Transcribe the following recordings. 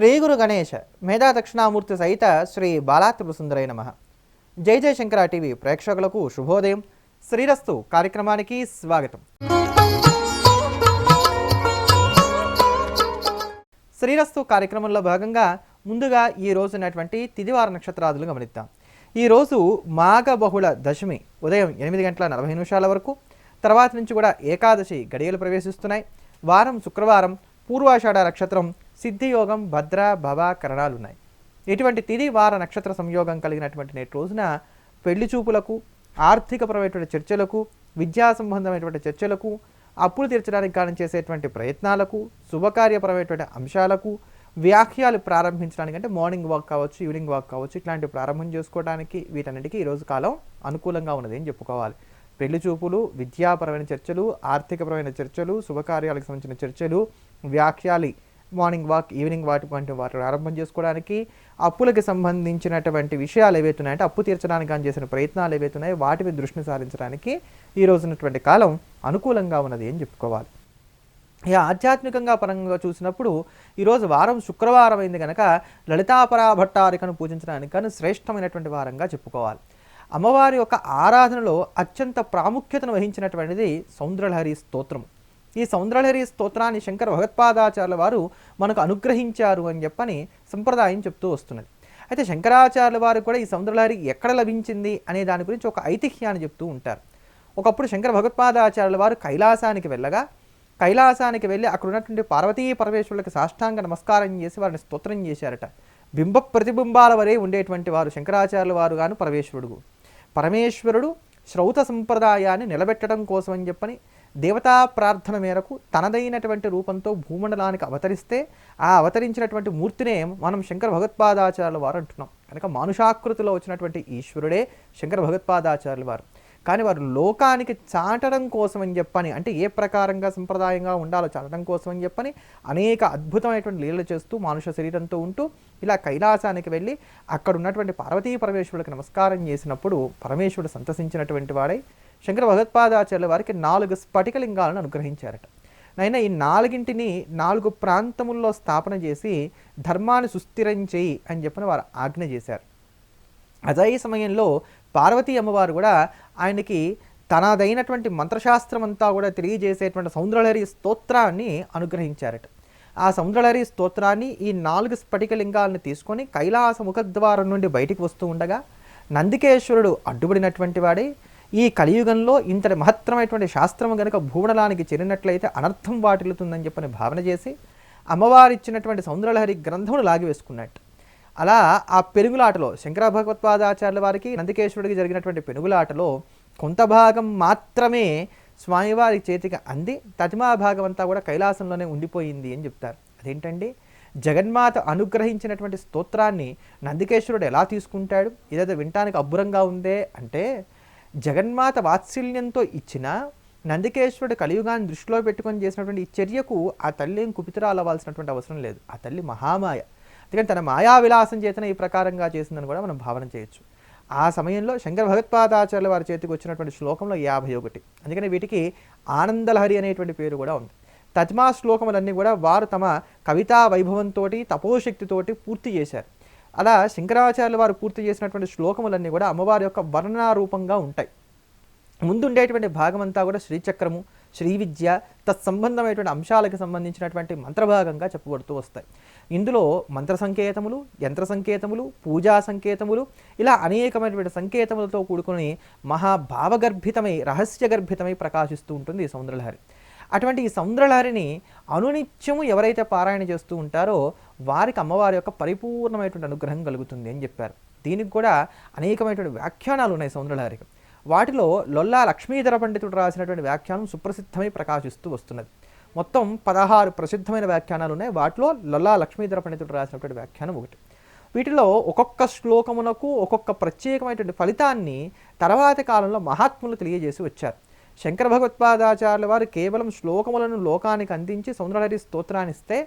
శ్రీ గురు గణేశ మేధా దక్షిణామూర్తి సహిత శ్రీ బాలాత్రిపురసుందరై నమః. జై జై శంకర టీవీ ప్రేక్షకులకు శుభోదయం. శ్రీరస్తు కార్యక్రమానికి స్వాగతం. శ్రీరస్తు కార్యక్రమంలో భాగంగా ముందుగా ఈ రోజు ఉన్నటువంటి తిదివార నక్షత్రాదులు గమనిద్దాం. ఈరోజు మాఘ బహుళ దశమి ఉదయం 8:40 వరకు, తర్వాత నుంచి కూడా ఏకాదశి గడియలు ప్రవేశిస్తున్నాయి. వారం శుక్రవారం, పూర్వాషాఢ నక్షత్రం, సిద్ధియోగం, భద్ర భవ కరణాలు ఉన్నాయి. ఇటువంటి తిది వార నక్షత్ర సంయోగం కలిగినటువంటి నేటి రోజున పెళ్లి చూపులకు, ఆర్థికపరమైనటువంటి చర్చలకు, విద్యా సంబంధమైనటువంటి చర్చలకు, అప్పులు తీర్చడానికి కారణం చేసేటువంటి ప్రయత్నాలకు, శుభకార్యపరమైనటువంటి అంశాలకు, వ్యాఖ్యలు ప్రారంభించడానికి అంటే మార్నింగ్ వాక్ కావచ్చు, ఈవినింగ్ వాక్ కావచ్చు, ఇట్లాంటివి ప్రారంభం చేసుకోవడానికి వీటన్నిటికీ ఈరోజు కాలం అనుకూలంగా ఉన్నది అని చెప్పుకోవాలి. పెళ్లి చూపులు, విద్యాపరమైన చర్చలు, ఆర్థికపరమైన చర్చలు, శుభకార్యాలకు సంబంధించిన చర్చలు, వ్యాఖ్యలు, మార్నింగ్ వాక్, ఈవినింగ్ వాక్ వంటి వాటి ప్రారంభం చేసుకోవడానికి, అప్పులకు సంబంధించినటువంటి విషయాలు ఏవైతున్నాయంటే అప్పు తీర్చడానికి కానీ చేసిన ప్రయత్నాలు ఏవైతున్నాయో వాటి మీద దృష్టిని సారించడానికి ఈ రోజున్నటువంటి కాలం అనుకూలంగా ఉన్నది అని చెప్పుకోవాలి. ఇక ఆధ్యాత్మికంగా పరంగా చూసినప్పుడు ఈరోజు వారం శుక్రవారం అయింది కనుక లలితాపరా భట్టారికను పూజించడానికి కానీ శ్రేష్టమైనటువంటి వారంగా చెప్పుకోవాలి. అమ్మవారి యొక్క ఆరాధనలో అత్యంత ప్రాముఖ్యతను వహించినటువంటిది సౌందర్యలహరి స్తోత్రం. ఈ సౌందర్యలహరి స్తోత్రాన్ని శంకర భగవత్పాదాచార్యుల వారు మనకు అనుగ్రహించారు అని చెప్పని సంప్రదాయం చెప్తూ వస్తున్నది. అయితే శంకరాచార్యుల వారు కూడా ఈ సౌందర్యలహరి ఎక్కడ లభించింది అనే దాని గురించి ఒక ఐతిహ్యాన్ని చెప్తూ ఉంటారు. ఒకప్పుడు శంకర భగవత్పాదాచార్యుల వారు కైలాసానికి వెళ్ళగా, కైలాసానికి వెళ్ళి అక్కడ ఉన్నటువంటి పార్వతీ పరమేశ్వరులకు సాష్టాంగ నమస్కారం చేసి వారిని స్తోత్రం చేశారట. బింబ ప్రతిబింబాల వరే ఉండేటువంటి వారు శంకరాచార్యుల వారు గాను పరమేశ్వరుడు శ్రౌత సంప్రదాయాన్ని నిలబెట్టడం కోసం అని చెప్పని దేవతా ప్రార్థన మేరకు తనదైనటువంటి రూపంతో భూమండలానికి అవతరిస్తే ఆ అవతరించినటువంటి మూర్తినే మనం శంకర భగవత్పాదాచార్యుల వారు అంటున్నాం. కనుక మానుషాకృతిలో వచ్చినటువంటి ఈశ్వరుడే శంకర భగవత్పాదాచార్యుల వారు. కానీ వారు లోకానికి చాటడం కోసం అని చెప్పని, అంటే ఏ ప్రకారంగా సంప్రదాయంగా ఉండాలో చాటడం కోసం అని చెప్పని అనేక అద్భుతమైనటువంటి లీలలు చేస్తూ మానుష శరీరంతో ఉంటూ ఇలా కైలాసానికి వెళ్ళి అక్కడ ఉన్నటువంటి పార్వతీ పరమేశ్వరుడికి నమస్కారం చేసినప్పుడు పరమేశ్వరుడు సంతసించినటువంటి వాడై శంకర భగవత్పాదాచార్యుల వారికి 4 స్ఫటికలింగాలను అనుగ్రహించారట. అయినా ఈ 4ంటిని 4 ప్రాంతముల్లో స్థాపన చేసి ధర్మాన్ని సుస్థిరం చేయి అని చెప్పని వారు ఆజ్ఞ చేశారు. అదే సమయంలో పార్వతీ అమ్మవారు కూడా ఆయనకి తనదైనటువంటి మంత్రశాస్త్రం అంతా కూడా తెలియజేసేటువంటి సౌందర్యలహరి స్తోత్రాన్ని అనుగ్రహించారట. ఆ సౌందర్యలహరి స్తోత్రాన్ని ఈ 4 స్ఫటికలింగాలను తీసుకొని కైలాస ముఖద్వారం నుండి బయటికి వస్తూ ఉండగా నందికేశ్వరుడు అడ్డుపడినటువంటి వాడే ఈ కలియుగంలో ఇంతటి మహత్తరమైనటువంటి శాస్త్రం కనుక భూమండలానికి చేరినట్లయితే అనర్థం వాటిల్లుతుందని చెప్పని భావన చేసి అమ్మవారు ఇచ్చినటువంటి సౌందర్యలహరి గ్రంథమును లాగివేసుకున్నట్టు. అలా ఆ పెనుగులాటలో శంకర భగవత్పాదాచార్యుల వారికి నందికేశ్వరుడికి జరిగినటువంటి పెనుగులాటలో కొంత భాగం మాత్రమే స్వామివారి చేతికి అంది, తతిమా భాగం అంతా కూడా కైలాసంలోనే ఉండిపోయింది అని చెప్తారు. అదేంటండి, జగన్మాత అనుగ్రహించినటువంటి స్తోత్రాన్ని నందికేశ్వరుడు ఎలా తీసుకుంటాడు? ఇదైతే వినటానికి అబ్బురంగా ఉందే అంటే, జగన్మాత వాత్సల్యంతో ఇచ్చిన నందికేశ్వరుడు కలియుగాన్ని దృష్టిలో పెట్టుకొని చేసినటువంటి ఈ చర్యకు ఆ తల్లి ఏం కుపితురాలు అవ్వాల్సినటువంటి అవసరం లేదు. ఆ తల్లి మహామాయ. అందుకని తన మాయా విలాసం చేతనే ఈ ప్రకారంగా చేసిందని కూడా మనం భావన చేయొచ్చు. ఆ సమయంలో శంకర భగవత్పాదాచార్యుల వారి చేతికి వచ్చినటువంటి శ్లోకంలో 51. అందుకని వీటికి ఆనందలహరి అనేటువంటి పేరు కూడా ఉంది. తజ్మా శ్లోకములన్నీ కూడా వారు తమ కవితా వైభవంతో తపోశక్తితోటి పూర్తి చేశారు. అలా శంకరాచార్యుల వారు పూర్తి చేసినటువంటి శ్లోకములన్నీ కూడా అమ్మవారి యొక్క వర్ణనారూపంగా ఉంటాయి. ముందుండేటువంటి భాగం అంతా కూడా శ్రీచక్రము, శ్రీ విద్య, తత్సంబంధమైనటువంటి అంశాలకు సంబంధించినటువంటి మంత్రభాగంగా చెప్పబడుతూ వస్తాయి. ఇందులో మంత్ర సంకేతములు, యంత్ర సంకేతములు, పూజా సంకేతములు, ఇలా అనేకమైనటువంటి సంకేతములతో కూడుకుని మహాభావగర్భితమై రహస్యగర్భితమై ప్రకాశిస్తూ ఉంటుంది ఈ సౌందర్యలహరి. అటువంటి ఈ సౌందర్యలహరిని అనునిత్యము ఎవరైతే పారాయణ చేస్తూ ఉంటారో వారికి అమ్మవారి యొక్క పరిపూర్ణమైనటువంటి అనుగ్రహం కలుగుతుంది అని చెప్పారు. దీనికి కూడా అనేకమైనటువంటి వ్యాఖ్యానాలు ఉన్నాయి సౌందర్యలహరికి. వాటిలో లొల్లా లక్ష్మీధర పండితుడు రాసినటువంటి వ్యాఖ్యానం సుప్రసిద్ధమై ప్రకాశిస్తూ వస్తున్నది. మొత్తం 16 ప్రసిద్ధమైన వ్యాఖ్యానాలు ఉన్నాయి. వాటిలో లొల్లా లక్ష్మీధర పండితుడు రాసినటువంటి వ్యాఖ్యానం ఒకటి. వీటిలో ఒక్కొక్క శ్లోకమునకు ఒక్కొక్క ప్రత్యేకమైనటువంటి ఫలితాన్ని తర్వాతి కాలంలో మహాత్ములు తెలియజేసి వచ్చారు. శంకర భగవత్పాదాచార్యుల వారు కేవలం శ్లోకములను లోకానికి అందించి సౌందర్యలహరి స్తోత్రాన్ని ఇస్తే,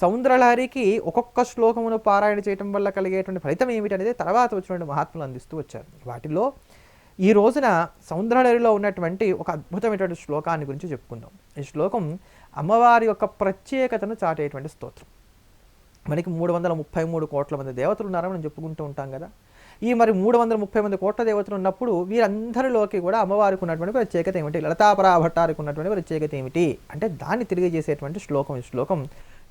సౌందర్యలహరికి ఒక్కొక్క శ్లోకమును పారాయణ చేయటం వల్ల కలిగేటువంటి ఫలితం ఏమిటనేది తర్వాత వచ్చినటువంటి మహాత్ములు అందిస్తూ వచ్చారు. వాటిలో ఈ రోజున సౌందర్యలహరిలో ఉన్నటువంటి ఒక అద్భుతమైనటువంటి శ్లోకాన్ని గురించి చెప్పుకుందాం. ఈ శ్లోకం అమ్మవారి యొక్క ప్రత్యేకతను చాటేటువంటి స్తోత్రం. మనకి 333 కోట్ల మంది దేవతలు ఉన్నారని మనం చెప్పుకుంటూ ఉంటాం కదా. ఈ మరి 330 మంది కోట్ల దేవతలు ఉన్నప్పుడు వీరందరిలోకి కూడా అమ్మవారికి ఉన్నటువంటి ప్రత్యేకత ఏమిటి, లలితాపరా భట్టారికి ఉన్నటువంటి ప్రత్యేకత ఏమిటి అంటే దాన్ని తెలియజేసేటువంటి శ్లోకం. ఈ శ్లోకం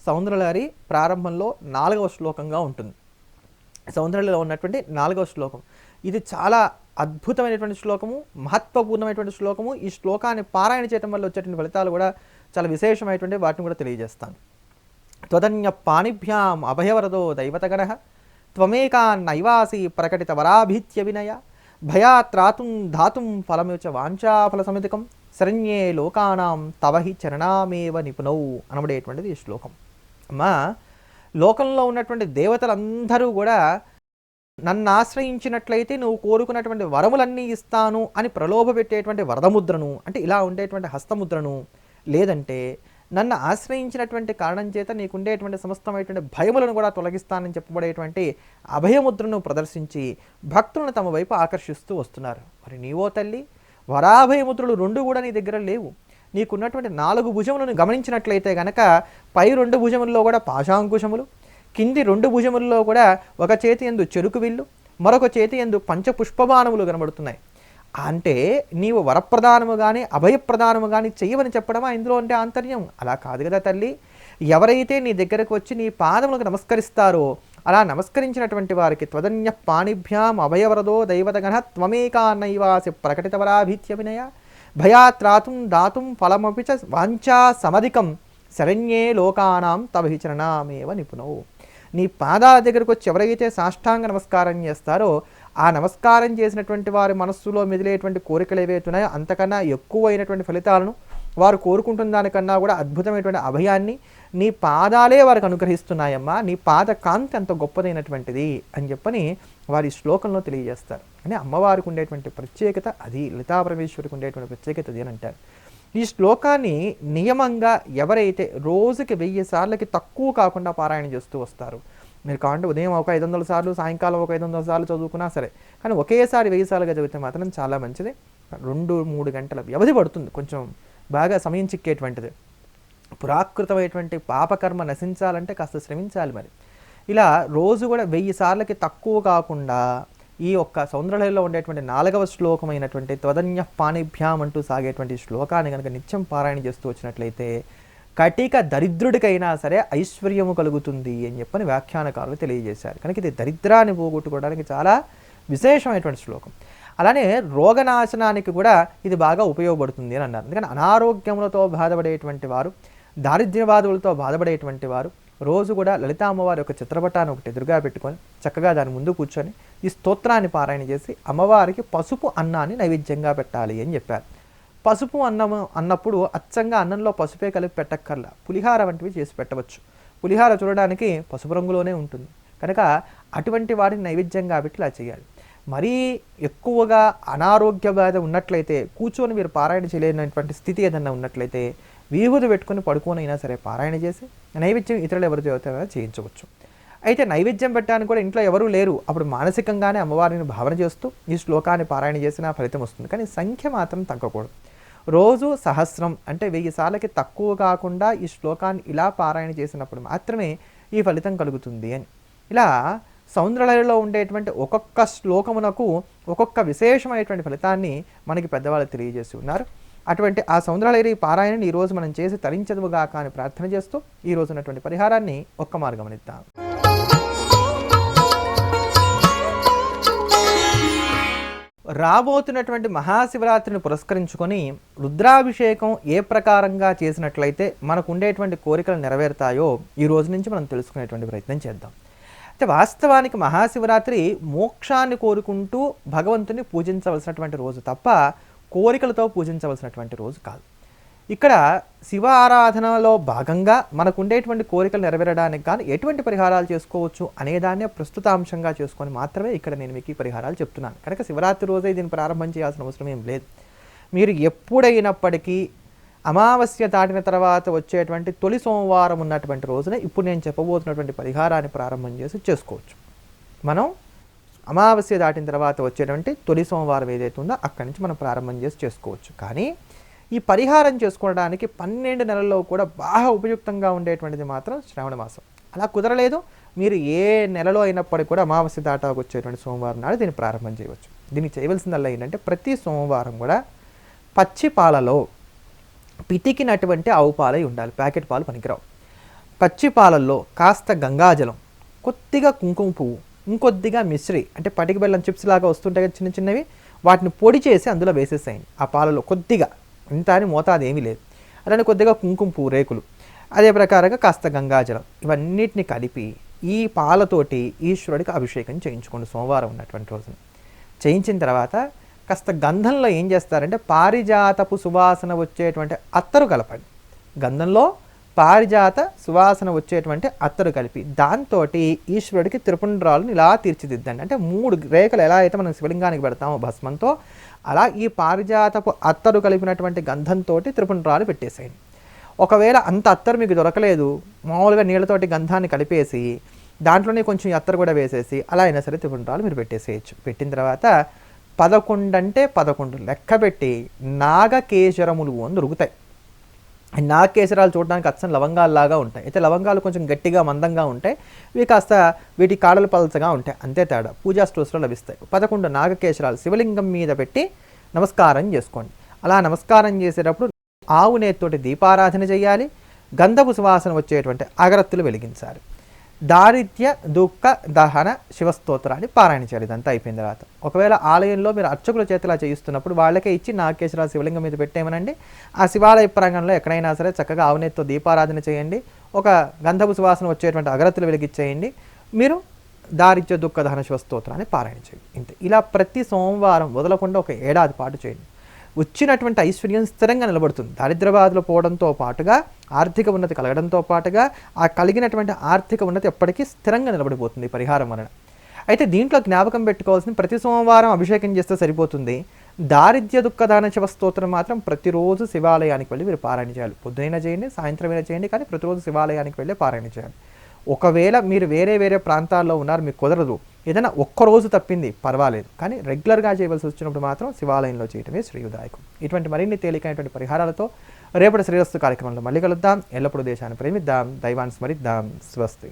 సౌందర్యలహరి ప్రారంభంలో 4వ శ్లోకంగా ఉంటుంది. సౌందర్యలో ఉన్నటువంటి 4వ శ్లోకం ఇది చాలా అద్భుతమైనటువంటి శ్లోకము, మహత్వపూర్ణమైనటువంటి శ్లోకము. ఈ శ్లోకాన్ని పారాయణ చేయడం వల్ల వచ్చేటువంటి ఫలితాలు కూడా చాలా విశేషమైనటువంటి వాటిని కూడా తెలియజేస్తాను. త్వదన్య పాణిభ్యాం అభయవరదో దైవతగణః త్వమేకాన్నైవాసి ప్రకటిత వరాభీత్య వినయ భయాత్రాతుం ధాతుం ఫలమిచ వాంఛాఫల సమితికం శరణ్యే లోకానాం తవహి చరణామేవ నిపుణౌ అనబడేటువంటిది ఈ శ్లోకం. అమ్మా, లోకంలో ఉన్నటువంటి దేవతలందరూ కూడా నన్ను ఆశ్రయించినట్లయితే నువ్వు కోరుకున్నటువంటి వరములన్నీ ఇస్తాను అని ప్రలోభ పెట్టేటువంటి వరదముద్రను, అంటే ఇలా ఉండేటువంటి హస్తముద్రను, లేదంటే నన్ను ఆశ్రయించినటువంటి కారణం చేత నీకుండేటువంటి సమస్తమైనటువంటి భయములను కూడా తొలగిస్తానని చెప్పబడేటువంటి అభయముద్రను ప్రదర్శించి భక్తులను తమ వైపు ఆకర్షిస్తూ వస్తున్నారు. మరి నీవో తల్లి, వరాభయముద్రలు 2 కూడా నీ దగ్గర లేవు. నీకున్నటువంటి 4 భుజములను గమనించినట్లయితే గనక పై 2 భుజముల్లో కూడా పాశాంకుశములు, కింది 2 భుజముల్లో కూడా ఒక చేతి యందు చెరుకు విల్లు, మరొక చేతి యందు పంచపుష్పబాణములు కనబడుతున్నాయి. అంటే నీవు వరప్రదానము కానీ అభయప్రదానము కానీ చెయ్యవని చెప్పడమా ఇందులో అంటే ఆంతర్యం? అలా కాదు కదా తల్లి. ఎవరైతే నీ దగ్గరకు వచ్చి నీ పాదములకు నమస్కరిస్తారో అలా నమస్కరించినటువంటి వారికి త్వదన్య పాణిభ్యాం అభయవరదో దైవతగణ త్వమేకాన్నైవాసి ప్రకటితవరాభీత్య వినయ భయాత్రాతుం దాతుం ఫలమపి చ వాంఛా సమధికం శరణ్యే లోకానాం తవహి చరణామేవ నిపుణౌ. నీ పాదాల దగ్గరకు వచ్చి ఎవరైతే సాష్టాంగ నమస్కారం చేస్తారో ఆ నమస్కారం చేసినటువంటి వారి మనస్సులో మెదిలేటువంటి కోరికలు ఏవైతున్నాయో అంతకన్నా ఎక్కువైనటువంటి ఫలితాలను వారు కోరుకుంటున్న దానికన్నా కూడా అద్భుతమైనటువంటి అభయాన్ని నీ పాదాలే వారికి అనుగ్రహిస్తున్నాయమ్మా. నీ పాద కాంతి అంత గొప్పదైనటువంటిది అని చెప్పని వారి శ్లోకంలో తెలియజేస్తారు. అని అమ్మవారికి ఉండేటువంటి ప్రత్యేకత అది, లలితాపరమేశ్వరికి ఉండేటువంటి ప్రత్యేకత అది అని అంటారు. ఈ శ్లోకాన్ని నియమంగా ఎవరైతే రోజుకి 1000 సార్లకి తక్కువ కాకుండా పారాయణ చేస్తూ వస్తారు, మీరు కావాలంటే ఉదయం ఒక 500 సార్లు, సాయంకాలం ఒక 500 సార్లు చదువుకున్నా సరే, కానీ ఒకేసారి 1000 సార్లుగా చదివితే మాత్రం చాలా మంచిది. 2-3 గంటల వ్యవధి పడుతుంది, కొంచెం బాగా సమయం చిక్కేటువంటిది. పురాకృతమైనటువంటి పాపకర్మ నశించాలంటే కాస్త శ్రమించాలి. మరి ఇలా రోజు కూడా 1000 సార్లకి తక్కువ కాకుండా ఈ ఒక్క సౌందర్యలో ఉండేటువంటి 4వ శ్లోకమైనటువంటి త్వదన్య పాణిభ్యాం అంటూ సాగేటువంటి శ్లోకాన్ని కనుక నిత్యం పారాయణ చేస్తూ వచ్చినట్లయితే కటిక దరిద్రుడికైనా సరే ఐశ్వర్యము కలుగుతుంది అని చెప్పని వ్యాఖ్యానకారులు తెలియజేశారు. కనుక ఇది దరిద్రాన్ని పోగొట్టుకోవడానికి చాలా విశేషమైనటువంటి శ్లోకం. అలానే రోగనాశనానికి కూడా ఇది బాగా ఉపయోగపడుతుంది అని అన్నారు. ఎందుకంటే అనారోగ్యములతో బాధపడేటువంటి వారు, దారిద్ర్య బాధలతో బాధపడేటువంటి వారు రోజు కూడా లలితా అమ్మవారి యొక్క చిత్రపటాన్ని ఒకటి ఎదురుగా పెట్టుకొని చక్కగా దాని ముందు కూర్చొని ఈ స్తోత్రాన్ని పారాయణ చేసి అమ్మవారికి పసుపు అన్నాన్ని నైవేద్యంగా పెట్టాలి అని చెప్పారు. పసుపు అన్నము అన్నప్పుడు అచ్చంగా అన్నంలో పసుపే కలిపి పెట్టక్కర్లా, పులిహార వంటివి చేసి పెట్టవచ్చు. పులిహార చూడడానికి పసుపు రంగులోనే ఉంటుంది కనుక అటువంటి వాటిని నైవేద్యంగా పెట్టి ఇలా చేయాలి. మరీ ఎక్కువగా అనారోగ్య బాధ ఉన్నట్లయితే, కూర్చొని మీరు పారాయణ చేయలేనటువంటి స్థితి ఏదన్నా ఉన్నట్లయితే విభూది పెట్టుకొని పడుకోనైనా సరే పారాయణ చేసి నైవేద్యం ఇతరులు ఎవరు చదువుతారో చేయించవచ్చు. అయితే నైవేద్యం పెట్టడానికి కూడా ఇంట్లో ఎవరూ లేరు, అప్పుడు మానసికంగానే అమ్మవారిని భావన చేస్తూ ఈ శ్లోకాన్ని పారాయణ చేసినా ఫలితం వస్తుంది. కానీ సంఖ్య మాత్రం తగ్గకూడదు. రోజు 1000 అంటే 1000 సార్లకి తక్కువ కాకుండా ఈ శ్లోకాన్ని ఇలా పారాయణ చేసినప్పుడు మాత్రమే ఈ ఫలితం కలుగుతుంది అని. ఇలా సౌందర్యలో ఉండేటువంటి ఒక్కొక్క శ్లోకమునకు ఒక్కొక్క విశేషమైనటువంటి ఫలితాన్ని మనకి పెద్దవాళ్ళు తెలియజేసి ఉన్నారు. అటువంటి ఆ సౌందర్యలహరి పారాయణని ఈరోజు మనం చేసి తరించదువుగాక అని ప్రార్థన చేస్తూ ఈ రోజు ఉన్నటువంటి పరిహారాన్ని ఒక్క మార్గం గమనిద్దాం. రాబోతున్నటువంటి మహాశివరాత్రిని పురస్కరించుకొని రుద్రాభిషేకం ఏ ప్రకారంగా చేసినట్లయితే మనకు ఉండేటువంటి కోరికలు నెరవేరుతాయో ఈ రోజు నుంచి మనం తెలుసుకునేటువంటి ప్రయత్నం చేద్దాం. అయితే వాస్తవానికి మహాశివరాత్రి మోక్షాన్ని కోరుకుంటూ భగవంతుని పూజించవలసినటువంటి రోజు తప్ప కోరికలతో పూజించవలసినటువంటి రోజు కాదు. ఇక్కడ శివ ఆరాధనలో భాగంగా మనకు ఉండేటువంటి కోరికలు నెరవేరడానికి కానీ ఎటువంటి పరిహారాలు చేసుకోవచ్చు అనేదాన్ని ప్రస్తుతాంశంగా చేసుకొని మాత్రమే ఇక్కడ నేను మీకు ఈ పరిహారాలు చెప్తున్నాను. కనుక శివరాత్రి రోజే దీన్ని ప్రారంభం చేయాల్సిన అవసరం ఏం లేదు. మీరు ఎప్పుడైనప్పటికీ అమావాస్య దాటిన తర్వాత వచ్చేటువంటి తొలి సోమవారం ఉన్నటువంటి రోజున ఇప్పుడు నేను చెప్పబోతున్నటువంటి పరిహారాన్ని ప్రారంభం చేసి చేసుకోవచ్చు. మనం అమావాస్య దాటిన తర్వాత వచ్చేటువంటి తొలి సోమవారం ఏదైతే ఉందో అక్కడి నుంచి మనం ప్రారంభం చేసి చేసుకోవచ్చు. కానీ ఈ పరిహారం చేసుకోవడానికి 12 నెలల్లో కూడా బాగా ఉపయుక్తంగా ఉండేటువంటిది మాత్రం శ్రావణ మాసం. అలా కుదరలేదు, మీరు ఏ నెలలో అయినప్పటికీ కూడా అమావాస్య దాటాకు వచ్చేటువంటి సోమవారం నాడు దీన్ని ప్రారంభం చేయవచ్చు. దీనికి చేయవలసిందల్లా ఏంటంటే ప్రతి సోమవారం కూడా పచ్చి పాలలో పితికినటువంటి ఆవు పాలై ఉండాలి, ప్యాకెట్ పాలు పనికిరావు. పచ్చి పాలల్లో కాస్త గంగాజలం, కొద్దిగా కుంకుమ పువ్వు, ఇంకొద్దిగా మిశ్రి అంటే పటిక బెల్లం చిప్స్ లాగా వస్తుంటాయి కదా చిన్న చిన్నవి, వాటిని పొడి చేసి అందులో వేసేసేయండి. ఆ పాలలో కొద్దిగా, ఇంత అని మోతాదు ఏమీ లేదు, అలానే కొద్దిగా కుంకుమ పువ్వు రేకులు, అదే ప్రకారంగా కాస్త గంగాజలం, ఇవన్నిటిని కలిపి ఈ పాలతోటి ఈశ్వరుడికి అభిషేకం చేయించుకోండి సోమవారం ఉన్నటువంటి రోజున. చేయించిన తర్వాత కాస్త గంధంలో ఏం చేస్తారంటే పారిజాతపు సువాసన వచ్చేటువంటి అత్తరు కలపండి. గంధంలో పారిజాత సువాసన వచ్చేటువంటి అత్తరు కలిపి దాంతో ఈశ్వరుడికి త్రిపుండ్రాలను ఇలా తీర్చిదిద్దండి. అంటే 3 రేఖలు ఎలా అయితే మనం శివలింగానికి పెడతామో భస్మంతో, అలా ఈ పారిజాతపు అత్తరు కలిపినటువంటి గంధంతో త్రిపుండ్రాలు పెట్టేసేయండి. ఒకవేళ అంత అత్తరు మీకు దొరకలేదు, మామూలుగా నీళ్ళతోటి గంధాన్ని కలిపేసి దాంట్లోనే కొంచెం అత్తరు కూడా వేసేసి అలా అయినా సరే త్రిపుండ్రాలు మీరు పెట్టేసేయచ్చు. పెట్టిన తర్వాత 11 అంటే 11 లెక్క పెట్టి నాగకేశరములు అని దొరుకుతాయి. నాగకేశరాలు చూడడానికి అచ్చం లవంగాల్లాగా ఉంటాయి, అయితే లవంగాలు కొంచెం గట్టిగా మందంగా ఉంటాయి, ఇవి కాస్త వీటి కాడలు పలచగా ఉంటాయి, అంతే తేడా. పూజా స్టోర్స్లో లభిస్తాయి. 11 నాగకేశరాలు శివలింగం మీద పెట్టి నమస్కారం చేసుకోండి. అలా నమస్కారం చేసేటప్పుడు ఆవు నేతితోటి దీపారాధన చేయాలి, గంధపు సువాసన వచ్చేటువంటి అగరత్తులు వెలిగించాలి, దారిద్ర్య దుఃఖ దహన శివస్తోత్రాన్ని పారాయణ చేయాలి. ఇదంతా అయిపోయిన తర్వాత ఒకవేళ ఆలయంలో మీరు అర్చకుల చేతిలా చేయిస్తున్నప్పుడు వాళ్ళకే ఇచ్చి నాగకేశరాల శివలింగం మీద పెట్టేమనండి. ఆ శివాలయ ప్రాంగణంలో ఎక్కడైనా సరే చక్కగా ఆవునేతితో దీపారాధన చేయండి, ఒక గంధపు సువాసన వచ్చేటువంటి అగరత్తులు వెలిగించేయండి, మీరు దారిద్ర్య దుఃఖ దహన శివస్తోత్రాన్ని పారాయణ చేయండి. ఇంతే. ఇలా ప్రతి సోమవారం వదలకుండా ఒక ఏడాది పాటు చేయండి. వచ్చినటువంటి ఐశ్వర్యం స్థిరంగా నిలబడుతుంది. దారిద్ర్యబాధలు పోవడంతో పాటుగా ఆర్థిక ఉన్నతి కలగడంతో పాటుగా ఆ కలిగినటువంటి ఆర్థిక ఉన్నతి ఎప్పటికీ స్థిరంగా నిలబడిపోతుంది పరిహారం వలన. అయితే దీంట్లో జ్ఞాపకం పెట్టుకోవాల్సిన ప్రతి సోమవారం అభిషేకం చేస్తే సరిపోతుంది. దారిద్ర్య దుఃఖదాన శివ స్తోత్రం మాత్రం ప్రతిరోజు శివాలయానికి వెళ్ళి మీరు పారాయణ చేయాలి. పొద్దునైనా చేయండి, సాయంత్రమైనా చేయండి, కానీ ప్రతిరోజు శివాలయానికి వెళ్ళి పారాయణ చేయాలి. ఒకవేళ మీరు వేరే ప్రాంతాల్లో ఉన్నారు, మీకు కుదరదు, ఏదైనా ఒక్కరోజు తప్పింది పర్వాలేదు, కానీ రెగ్యులర్గా చేయవలసి వచ్చినప్పుడు మాత్రం శివాలయంలో చేయటమే శ్రేయోదాయకం. ఇటువంటి మరిన్ని తేలికైనటువంటి పరిహారాలతో రేపటి శ్రేయస్సు కార్యక్రమంలో మళ్ళీ కలుద్దాం. ఎల్లప్పుడూ దేశాన్ని ప్రేమిద్దాం, దైవాన్ని స్మరిద్దాం. స్వస్తి.